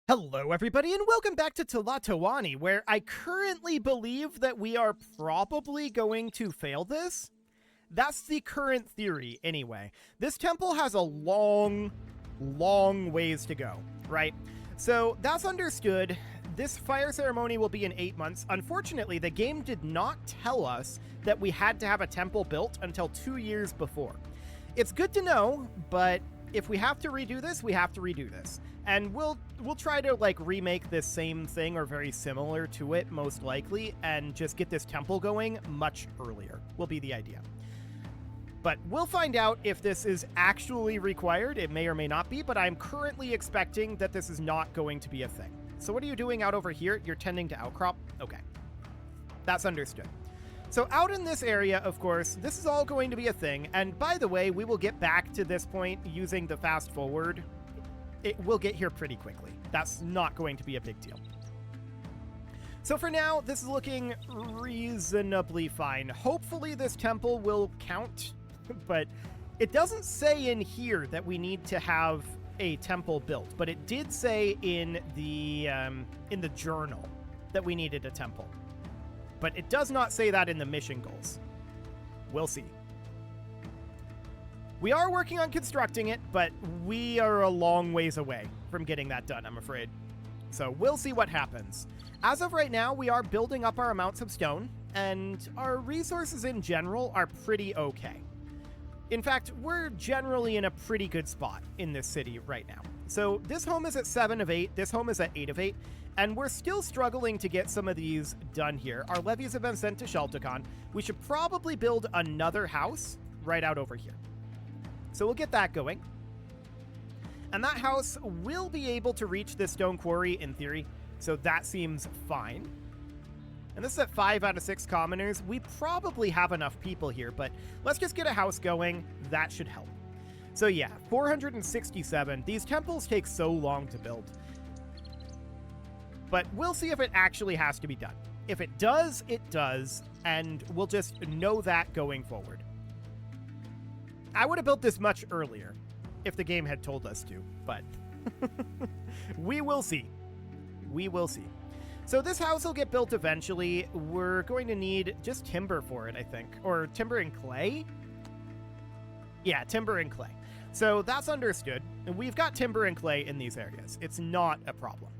Hello everybody and welcome back to Tlatoani, where I currently believe that we are probably going to fail this. That's the current theory anyway. This temple has a long ways to go, right? So that's understood. This fire ceremony will be in 8 months. Unfortunately, the game did not tell us that we had to have a temple built until 2 years before. It's good to know, but if we have to redo this, we have to redo this. And we'll try to remake this same thing or very similar to it, most likely, and just get this temple going much earlier, will be the idea. But we'll find out if this is actually required. It may or may not be, but I'm currently expecting that this is not going to be a thing. So what are you doing out over here? You're tending to outcrop? Okay. That's understood. So out in this area, of course, this is all going to be a thing. And by the way, we will get back to this point using the fast forward. It will get here pretty quickly. That's not going to be a big deal. So for now, this is looking reasonably fine. Hopefully this temple will count, but it doesn't say in here that we need to have a temple built, but it did say in the journal that we needed a temple. But it does not say that in the mission goals. We'll see. We are working on constructing it, but we are a long ways away from getting that done, I'm afraid. So we'll see what happens. As of right now, we are building up our amounts of stone, and our resources in general are pretty okay. In fact, we're generally in a pretty good spot in this city right now. So this home is at 7 of 8, this home is at 8 of 8, and we're still struggling to get some of these done here. Our levies have been sent to Shelticon. We should probably build another house right out over here. So we'll get that going. And that house will be able to reach this stone quarry in theory, so that seems fine. And this is at 5 out of 6 commoners. We probably have enough people here, but let's just get a house going. That should help. So yeah, 467. These temples take so long to build. But we'll see if it actually has to be done. If it does, it does, and we'll just know that going forward. I would have built this much earlier if the game had told us to, but we will see. We will see. So this house will get built eventually. We're going to need just timber for it, I think. Or timber and clay? Yeah, timber and clay. So that's understood. And we've got timber and clay in these areas. It's not a problem.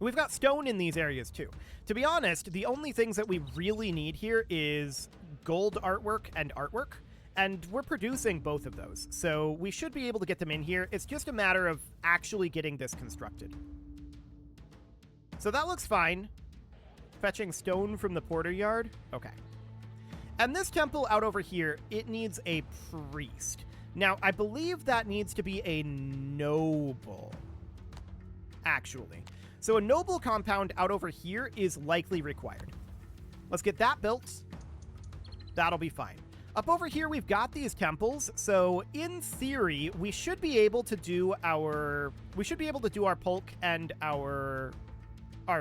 We've got stone in these areas too. To be honest, the only things that we really need here is gold artwork and artwork. And we're producing both of those, so we should be able to get them in here. It's just a matter of actually getting this constructed. So that looks fine. Fetching stone from the porter yard. Okay. And this temple out over here, it needs a priest. Now, I believe that needs to be a noble, actually. So a noble compound out over here is likely required. Let's get that built. That'll be fine. Up over here, we've got these temples, so in theory, we should be able to do our pulk and our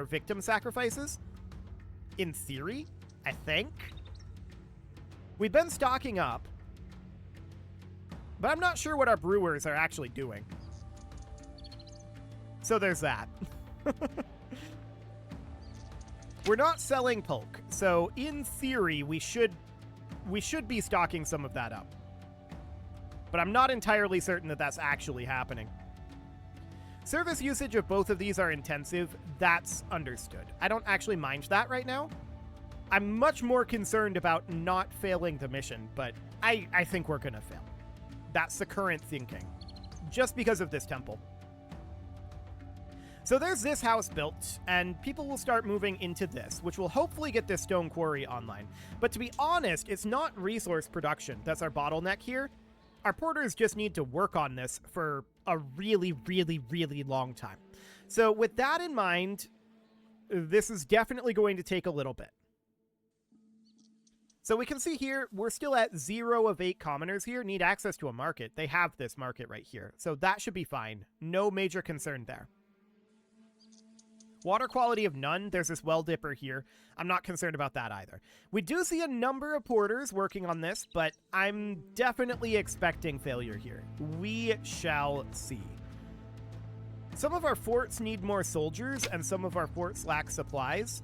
victim sacrifices. In theory, I think. We've been stocking up, but I'm not sure what our brewers are actually doing. So there's that. We're not selling pulk, so in theory, we should be stocking some of that up. But I'm not entirely certain that that's actually happening. Service usage of both of these are intensive. That's understood. I don't actually mind that right now. I'm much more concerned about not failing the mission, but I think we're going to fail. That's the current thinking, just because of this temple. So there's this house built, and people will start moving into this, which will hopefully get this stone quarry online. But to be honest, it's not resource production that's our bottleneck here. Our porters just need to work on this for a really, really, really long time. So with that in mind, this is definitely going to take a little bit. So we can see here, we're still at 0 of 8 commoners here, need access to a market. They have this market right here, so that should be fine. No major concern there. Water quality of none. There's this well dipper here. I'm not concerned about that either. We do see a number of porters working on this, but I'm definitely expecting failure here. We shall see. Some of our forts need more soldiers, and some of our forts lack supplies.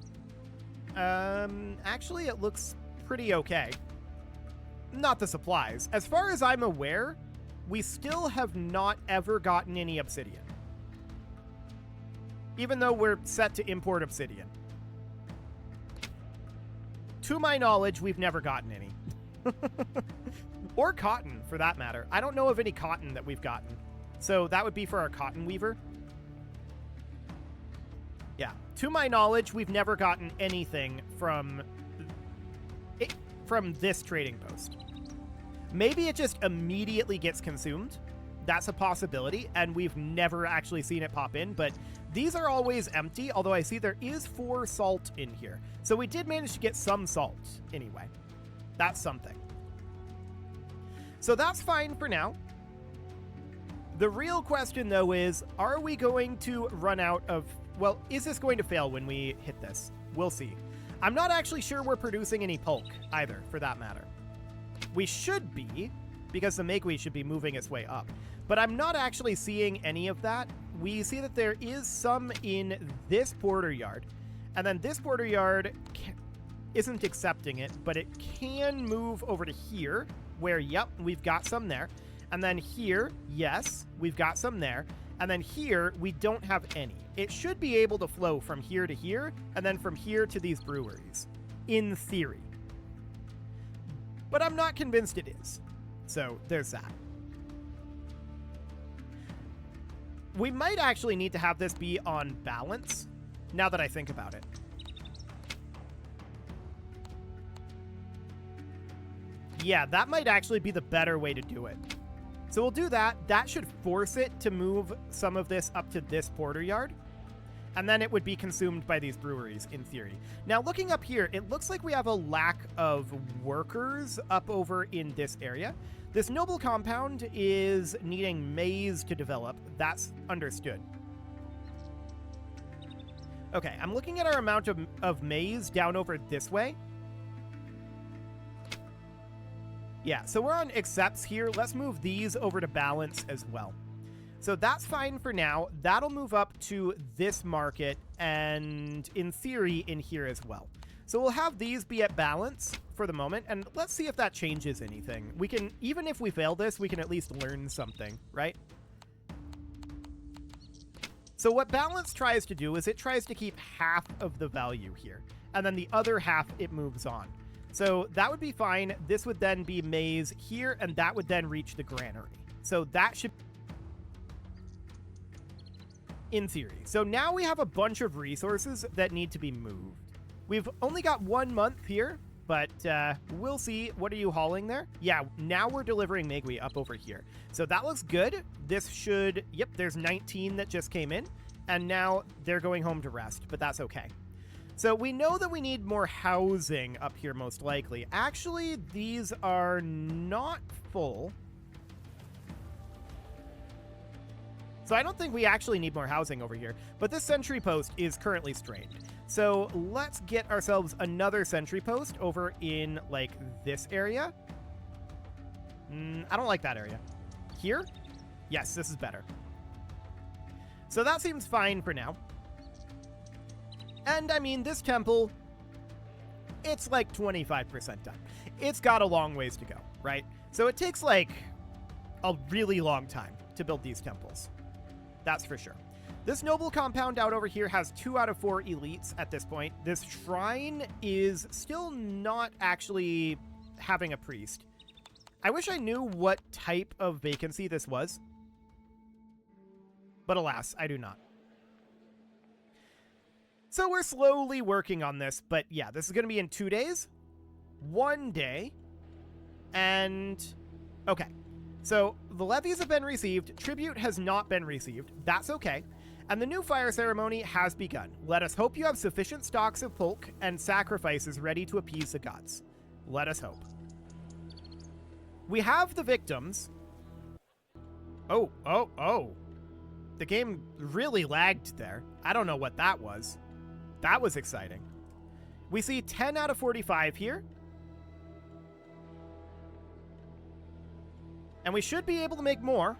Actually, it looks pretty okay. Not the supplies. As far as I'm aware, we still have not ever gotten any obsidian. Even though we're set to import obsidian. To my knowledge, we've never gotten any. Or cotton, for that matter. I don't know of any cotton that we've gotten. So that would be for our cotton weaver. Yeah. To my knowledge, we've never gotten anything from this trading post. Maybe it just immediately gets consumed. That's a possibility, and we've never actually seen it pop in, but these are always empty, although I see there is 4 salt in here. So we did manage to get some salt anyway. That's something. So that's fine for now. The real question, though, is, are we going to run out of... Well, is this going to fail when we hit this? We'll see. I'm not actually sure we're producing any pulque either, for that matter. We should be, because the Megui should be moving its way up. But I'm not actually seeing any of that. We see that there is some in this border yard. And then this border yard isn't accepting it, but it can move over to here, where, yep, we've got some there. And then here, yes, we've got some there. And then here, we don't have any. It should be able to flow from here to here, and then from here to these breweries, in theory. But I'm not convinced it is. So there's that. We might actually need to have this be on balance, now that I think about it. Yeah, that might actually be the better way to do it. So we'll do that. That should force it to move some of this up to this border yard. And then it would be consumed by these breweries, in theory. Now, looking up here, it looks like we have a lack of workers up over in this area. This noble compound is needing maize to develop. That's understood. Okay, I'm looking at our amount of maize down over this way. Yeah, so we're on accepts here. Let's move these over to balance as well. So that's fine for now. That'll move up to this market and, in theory, in here as well. So we'll have these be at balance for the moment, and let's see if that changes anything. We can, even if we fail this, we can at least learn something, right? So what balance tries to do is it tries to keep half of the value here, and then the other half it moves on. So that would be fine. This would then be maize here, and that would then reach the granary. So that should... in theory. So now we have a bunch of resources that need to be moved. We've only got 1 month here, but we'll see. What are you hauling there? Yeah, now we're delivering Megui up over here. So that looks good. This should... Yep, there's 19 that just came in, and now they're going home to rest, but that's okay. So we know that we need more housing up here, most likely. Actually, these are not full. So I don't think we actually need more housing over here. But this sentry post is currently strained. So let's get ourselves another sentry post over in, like, this area. I don't like that area. Here? Yes, this is better. So that seems fine for now. And, I mean, this temple, it's like 25% done. It's got a long ways to go, right? So it takes, like, a really long time to build these temples. That's for sure. This noble compound out over here has 2 out of 4 elites at this point. This shrine is still not actually having a priest. I wish I knew what type of vacancy this was. But alas, I do not. So we're slowly working on this, but yeah, this is going to be in 2 days, 1 day, and okay. So the levies have been received, tribute has not been received, that's okay, and the new fire ceremony has begun. Let us hope you have sufficient stocks of pulque and sacrifices ready to appease the gods. Let us hope. We have the victims. Oh. The game really lagged there. I don't know what that was. That was exciting. We see 10 out of 45 here. And we should be able to make more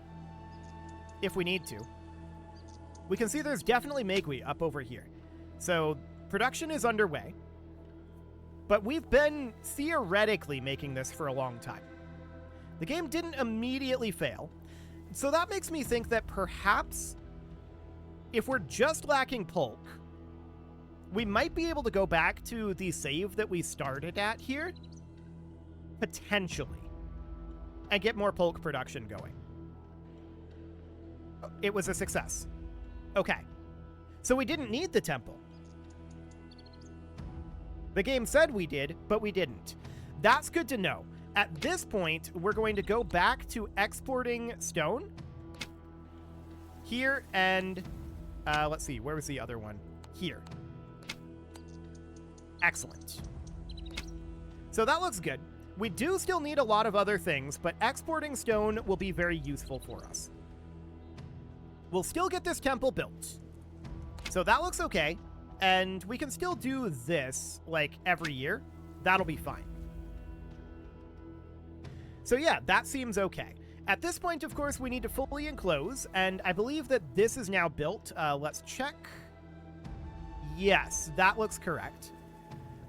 if we need to. We can see there's definitely Megui up over here. So production is underway. But we've been theoretically making this for a long time. The game didn't immediately fail. So that makes me think that perhaps if we're just lacking pulp, we might be able to go back to the save that we started at here, potentially, and get more pulp production going. It was a success. Okay. So we didn't need the temple. The game said we did, but we didn't. That's good to know. At this point, we're going to go back to exporting stone here, and let's see, where was the other one? Here. Excellent. So that looks good. We do still need a lot of other things, but exporting stone will be very useful for us. We'll still get this temple built. So that looks okay. And we can still do this, like, every year. That'll be fine. So yeah, that seems okay. At this point, of course, we need to fully enclose, and I believe that this is now built. Let's check. Yes, that looks correct.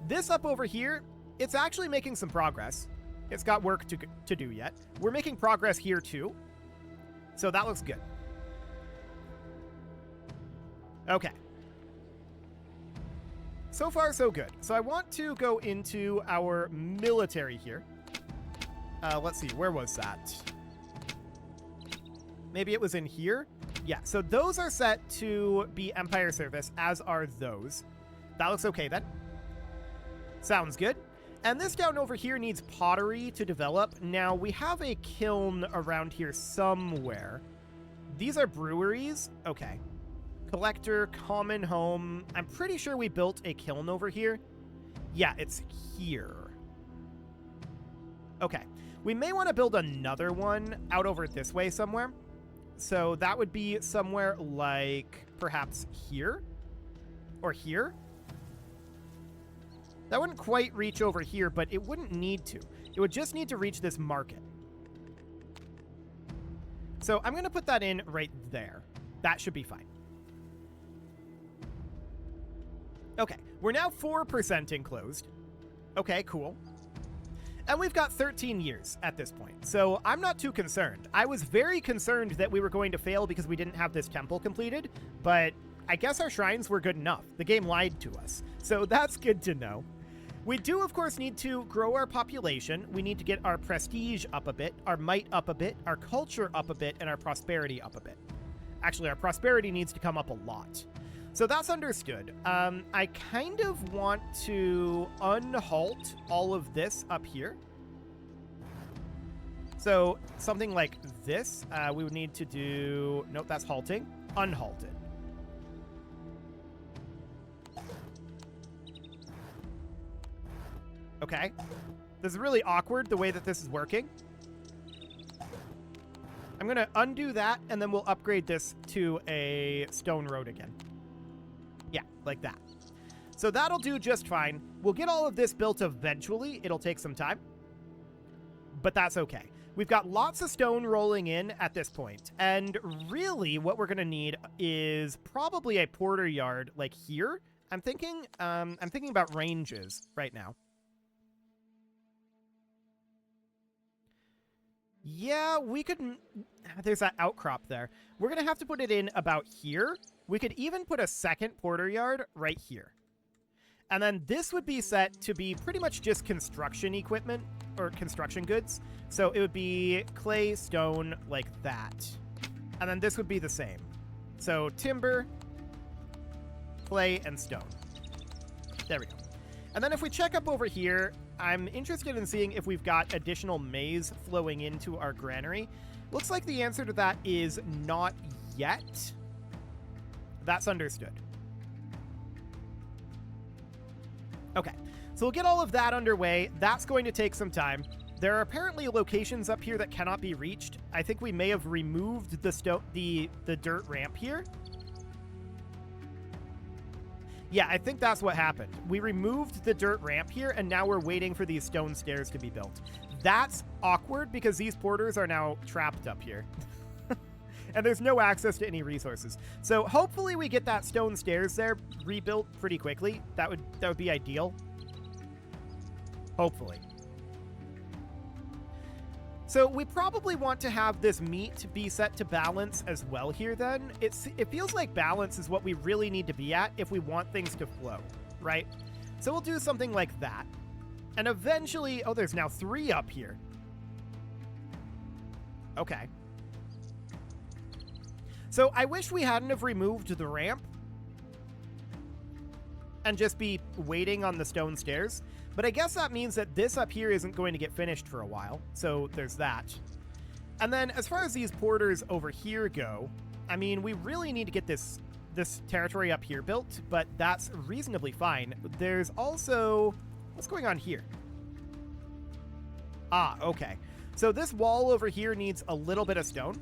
This up over here, it's actually making some progress. It's got work to do yet. We're making progress here too. So that looks good. Okay. So far, so good. So I want to go into our military here. Let's see, where was that? Maybe it was in here? Yeah, so those are set to be Empire service, as are those. That looks okay then. Sounds good. And this down over here needs pottery to develop. Now, we have a kiln around here somewhere. These are breweries? Okay. Collector, common home. I'm pretty sure we built a kiln over here. Yeah, it's here. Okay. We may want to build another one out over this way somewhere. So that would be somewhere like perhaps here or here. That wouldn't quite reach over here, but it wouldn't need to. It would just need to reach this market. So I'm going to put that in right there. That should be fine. Okay, we're now 4% enclosed. Okay, cool. And we've got 13 years at this point, so I'm not too concerned. I was very concerned that we were going to fail because we didn't have this temple completed, but I guess our shrines were good enough. The game lied to us, so that's good to know. We do, of course, need to grow our population. We need to get our prestige up a bit, our might up a bit, our culture up a bit, and our prosperity up a bit. Actually, our prosperity needs to come up a lot. So that's understood. I kind of want to unhalt all of this up here. So something like this, we would need to do... Nope, that's halting. Unhalted. Okay. This is really awkward, the way that this is working. I'm going to undo that, and then we'll upgrade this to a stone road again. Yeah, like that. So that'll do just fine. We'll get all of this built eventually. It'll take some time. But that's okay. We've got lots of stone rolling in at this point. And really what we're going to need is probably a porter yard like here. I'm thinking about ranges right now. Yeah, we could... There's that outcrop there. We're going to have to put it in about here. We could even put a second porter yard right here. And then this would be set to be pretty much just construction equipment or construction goods. So it would be clay, stone, like that. And then this would be the same. So timber, clay, and stone. There we go. And then if we check up over here, I'm interested in seeing if we've got additional maize flowing into our granary. Looks like the answer to that is not yet. That's understood. Okay, so we'll get all of that underway. That's going to take some time. There are apparently locations up here that cannot be reached. I think we may have removed the dirt ramp here. Yeah, I think that's what happened. We removed the dirt ramp here, and now we're waiting for these stone stairs to be built. That's awkward because these porters are now trapped up here. And there's no access to any resources. So hopefully we get that stone stairs there rebuilt pretty quickly. That would be ideal. Hopefully. So we probably want to have this meat be set to balance as well here then. It feels like balance is what we really need to be at if we want things to flow, right? So we'll do something like that. And eventually, oh, there's now 3 up here. Okay. So I wish we hadn't have removed the ramp and just be waiting on the stone stairs. But I guess that means that this up here isn't going to get finished for a while. So there's that. And then as far as these porters over here go, I mean, we really need to get this territory up here built, but that's reasonably fine. There's also... what's going on here? Ah, okay. So this wall over here needs a little bit of stone.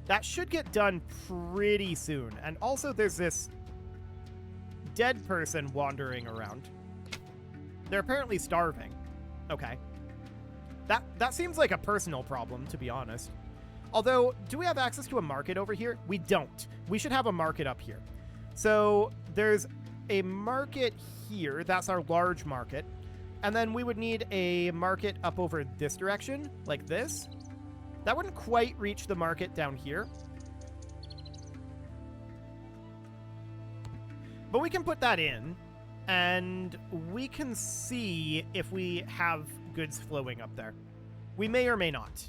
That should get done pretty soon. And also there's this dead person wandering around. They're apparently starving. Okay. That seems like a personal problem, to be honest. Although, do we have access to a market over here? We don't. We should have a market up here. So there's a market here. That's our large market. And then we would need a market up over this direction, like this. That wouldn't quite reach the market down here. But we can put that in, and we can see if we have goods flowing up there. We may or may not.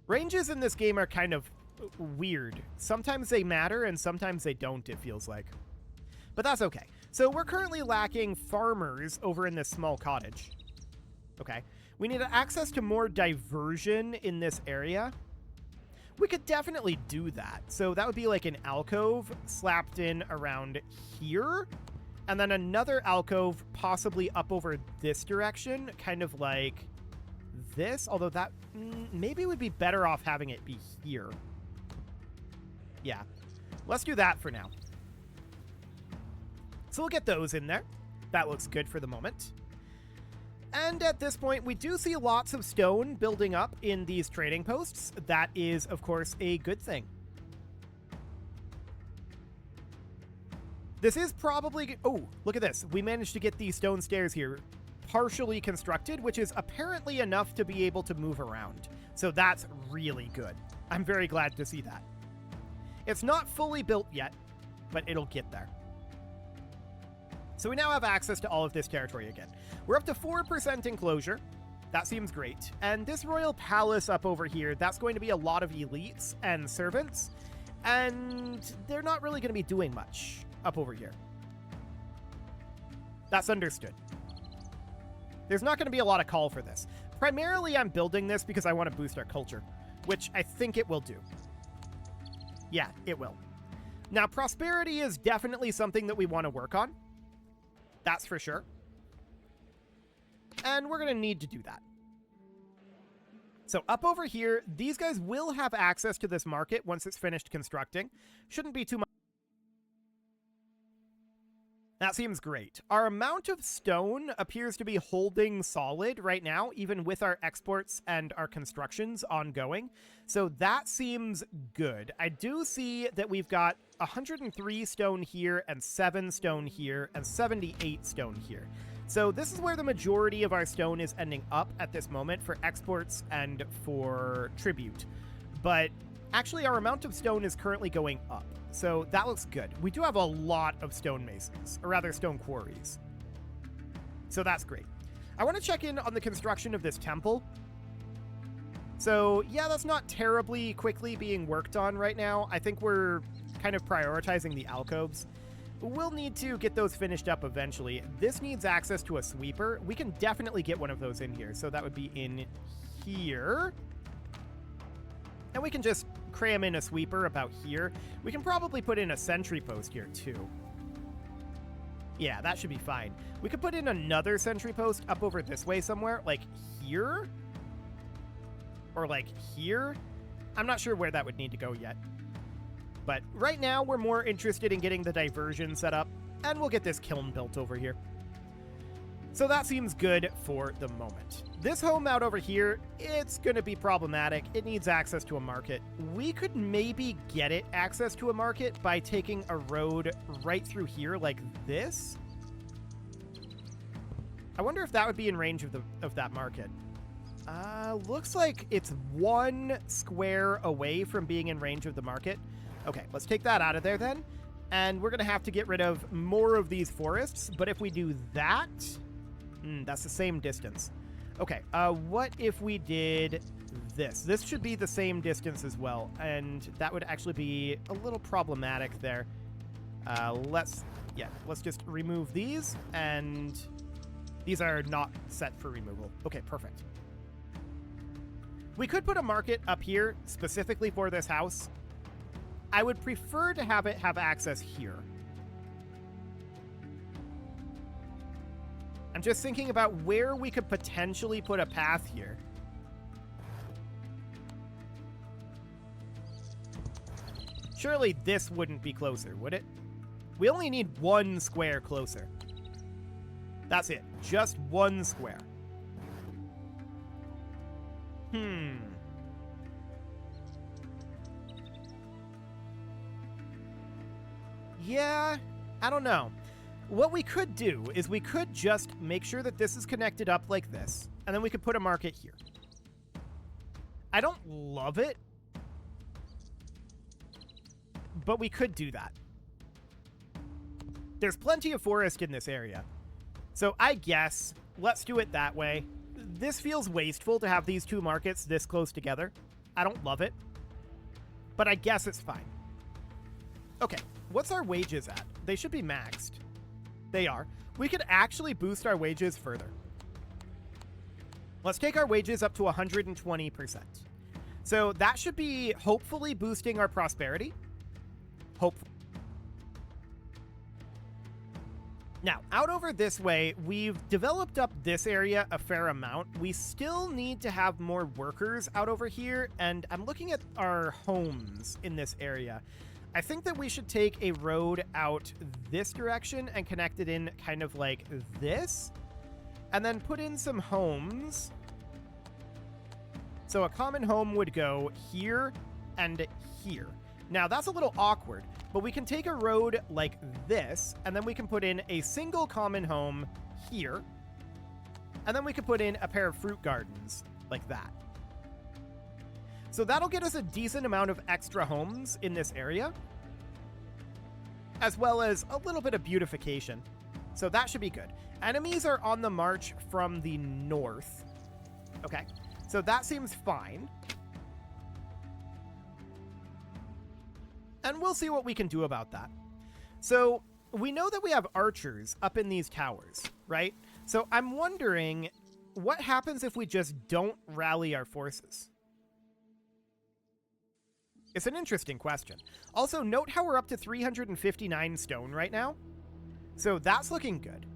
Ranges in this game are kind of weird. Sometimes they matter, and sometimes they don't, it feels like. But that's okay. So we're currently lacking farmers over in this small cottage. Okay. We need access to more diversion in this area. We could definitely do that. So that would be like an alcove slapped in around here. And then another alcove possibly up over this direction, kind of like this. Although that maybe would be better off having it be here. Yeah. Let's do that for now. So we'll get those in there. That looks good for the moment. And at this point, we do see lots of stone building up in these trading posts. That is, of course, a good thing. This is probably... oh, look at this. We managed to get these stone stairs here partially constructed, which is apparently enough to be able to move around. So that's really good. I'm very glad to see that. It's not fully built yet, but it'll get there. So we now have access to all of this territory again. We're up to 4% enclosure. That seems great. And this royal palace up over here, that's going to be a lot of elites and servants. And they're not really going to be doing much up over here. That's understood. There's not going to be a lot of call for this. Primarily, I'm building this because I want to boost our culture, which I think it will do. Yeah, it will. Now, prosperity is definitely something that we want to work on. That's for sure. And we're going to need to do that. So up over here, these guys will have access to this market once it's finished constructing. Shouldn't be too much. That seems great. Our amount of stone appears to be holding solid right now, even with our exports and our constructions ongoing. So that seems good. I do see that we've got 103 stone here and 7 stone here and 78 stone here. So this is where the majority of our stone is ending up at this moment for exports and for tribute. But actually our amount of stone is currently going up. So that looks good. We do have a lot of stone masons, or rather stone quarries. So that's great. I want to check in on the construction of this temple. So yeah, that's not terribly quickly being worked on right now. I think we're kind of prioritizing the alcoves. We'll need to get those finished up eventually. This needs access to a sweeper. We can definitely get one of those in here. So that would be in here. And we can just cram in a sweeper about here. We can probably put in a sentry post here too. Yeah, that should be fine. We could put in another sentry post up over this way somewhere, like here? Or like here? I'm not sure where that would need to go yet. But right now, we're more interested in getting the diversion set up, and we'll get this kiln built over here. So that seems good for the moment. This home out over here, it's going to be problematic. It needs access to a market. We could maybe get it access to a market by taking a road right through here like this. I wonder if that would be in range of that market. Looks like it's 1 square away from being in range of the market. Okay, let's take that out of there then. And we're going to have to get rid of more of these forests. But if we do that, that's the same distance. Okay, what if we did this? This should be the same distance as well. And that would actually be a little problematic there. Let's just remove these. And these are not set for removal. Okay, perfect. We could put a market up here specifically for this house. I would prefer to have it have access here. I'm just thinking about where we could potentially put a path here. Surely this wouldn't be closer, would it? We only need 1 square closer. That's it. Just 1 square. Yeah, I don't know. What we could do is we could just make sure that this is connected up like this, and then we could put a market here. I don't love it, but we could do that. There's plenty of forest in this area, so I guess let's do it that way. This feels wasteful to have these 2 markets this close together. I don't love it, but I guess it's fine. Okay, what's our wages at? They should be maxed. They are. We could actually boost our wages further. Let's take our wages up to 120%. So that should be hopefully boosting our prosperity. Hopefully. Now, out over this way, we've developed up this area a fair amount. We still need to have more workers out over here, and I'm looking at our homes in this area. I think that we should take a road out this direction and connect it in kind of like this, and then put in some homes. So a common home would go here and here. Now, that's a little awkward, but we can take a road like this, and then we can put in a single common home here, and then we can put in a pair of fruit gardens like that. So that'll get us a decent amount of extra homes in this area, as well as a little bit of beautification. So that should be good. Enemies are on the march from the north. Okay, so that seems fine. And we'll see what we can do about that. So we know that we have archers up in these towers, right? So I'm wondering what happens if we just don't rally our forces? It's an interesting question. Also, note how we're up to 359 stone right now. So that's looking good.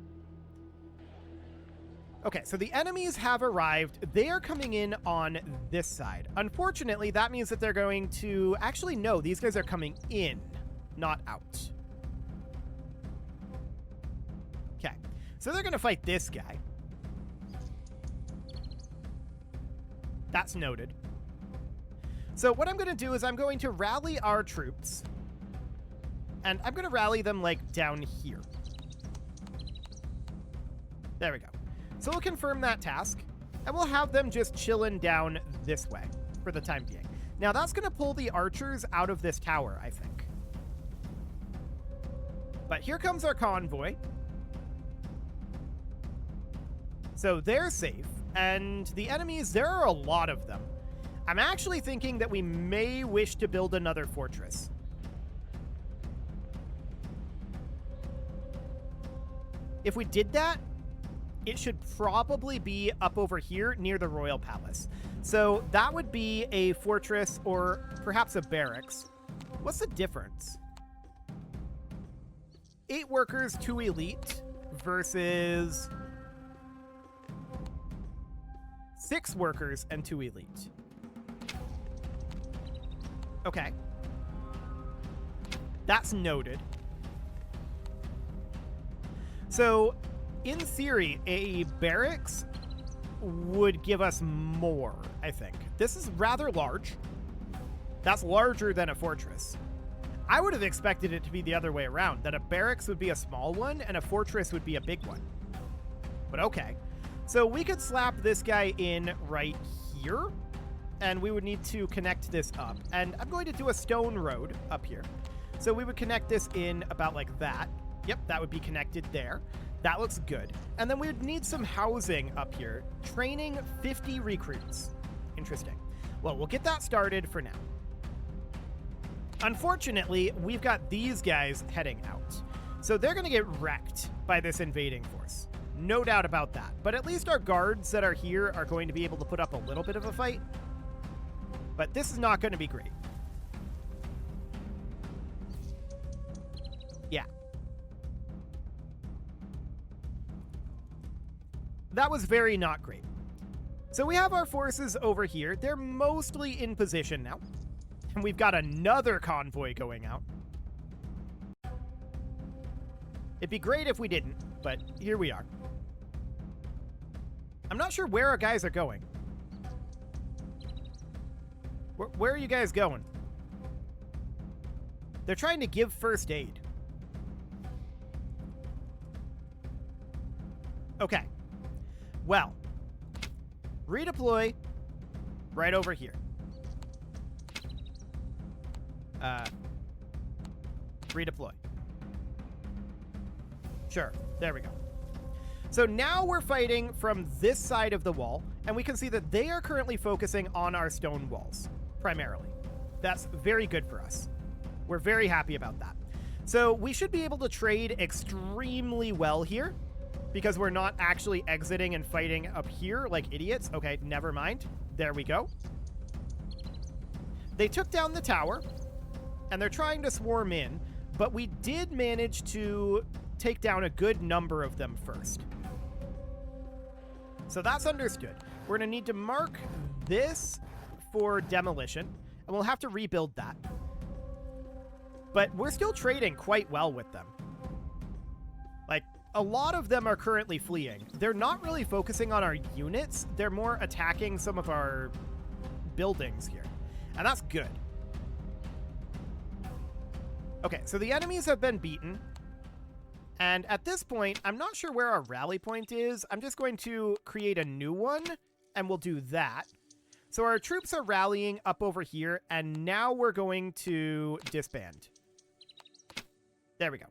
Okay, so the enemies have arrived. They are coming in on this side. Unfortunately, that means that they're going to... Actually, no, these guys are coming in, not out. Okay, so they're going to fight this guy. That's noted. So what I'm going to do is I'm going to rally our troops. And I'm going to rally them, like, down here. There we go. So we'll confirm that task, and we'll have them just chilling down this way for the time being. Now, that's going to pull the archers out of this tower, I think. But here comes our convoy. So they're safe, and the enemies, there are a lot of them. I'm actually thinking that we may wish to build another fortress. If we did that, it should probably be up over here near the royal palace. So that would be a fortress or perhaps a barracks. What's the difference? 8 workers, 2 elite versus 6 workers and 2 elite. Okay. That's noted. So in theory, a barracks would give us more, I think. This is rather large. That's larger than a fortress. I would have expected it to be the other way around, that a barracks would be a small one and a fortress would be a big one. But okay. So we could slap this guy in right here, and we would need to connect this up. And I'm going to do a stone road up here. So we would connect this in about like that. Yep, that would be connected there. That looks good. And then we would need some housing up here. Training 50 recruits. Interesting. Well, we'll get that started for now. Unfortunately, we've got these guys heading out. So they're going to get wrecked by this invading force. No doubt about that. But at least our guards that are here are going to be able to put up a little bit of a fight. But this is not going to be great. Yeah. That was very not great. So we have our forces over here. They're mostly in position now. And we've got another convoy going out. It'd be great if we didn't, but here we are. I'm not sure where our guys are going. Where are you guys going? They're trying to give first aid. Okay. Well, redeploy right over here. Redeploy. Sure, there we go. So now we're fighting from this side of the wall, and we can see that they are currently focusing on our stone walls, primarily. That's very good for us. We're very happy about that. So we should be able to trade extremely well here, because we're not actually exiting and fighting up here like idiots. Okay, never mind. There we go. They took down the tower, and they're trying to swarm in, but we did manage to take down a good number of them first. So that's understood. We're going to need to mark this for demolition, and we'll have to rebuild that. But we're still trading quite well with them. Like, a lot of them are currently fleeing. They're not really focusing on our units. They're more attacking some of our buildings here. And that's good. Okay, so the enemies have been beaten. And at this point, I'm not sure where our rally point is. I'm just going to create a new one, and we'll do that. So our troops are rallying up over here, and now we're going to disband. There we go.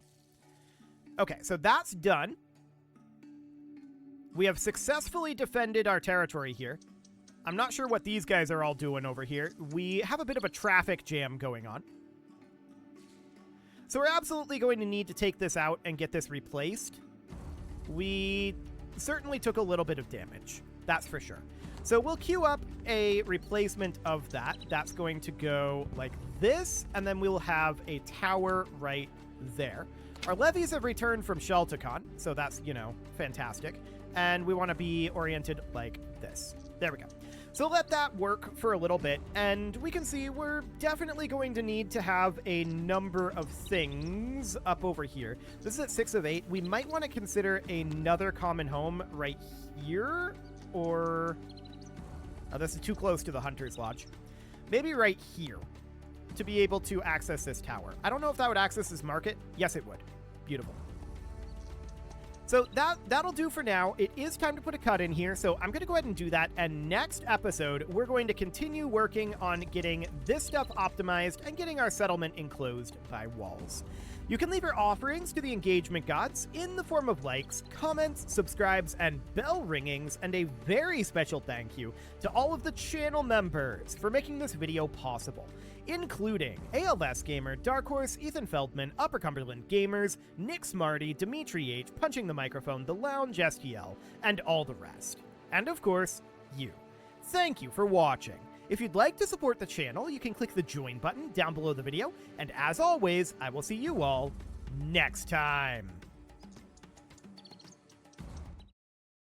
Okay, so that's done. We have successfully defended our territory here. I'm not sure what these guys are all doing over here. We have a bit of a traffic jam going on. So we're absolutely going to need to take this out and get this replaced. We certainly took a little bit of damage. That's for sure. So we'll queue up a replacement of that. That's going to go like this, and then we'll have a tower right there. Our levies have returned from Tlatoani, so that's, you know, fantastic. And we want to be oriented like this. There we go. So let that work for a little bit, and we can see we're definitely going to need to have a number of things up over here. This is at 6 of 8. We might want to consider another common home right here, or... Oh, this is too close to the Hunter's Lodge. Maybe right here to be able to access this tower. I don't know if that would access this market. Yes, it would. Beautiful. So that'll do for now. It is time to put a cut in here, so I'm going to go ahead and do that. And next episode, we're going to continue working on getting this stuff optimized and getting our settlement enclosed by walls. You can leave your offerings to the engagement gods in the form of likes, comments, subscribes, and bell ringings, and a very special thank you to all of the channel members for making this video possible, including ALS Gamer, Dark Horse, Ethan Feldman, Upper Cumberland Gamers, Nick Smarty, Dimitri H, Punching the Microphone, The Lounge STL, and all the rest. And of course, you. Thank you for watching. If you'd like to support the channel, you can click the join button down below the video, and as always, I will see you all next time.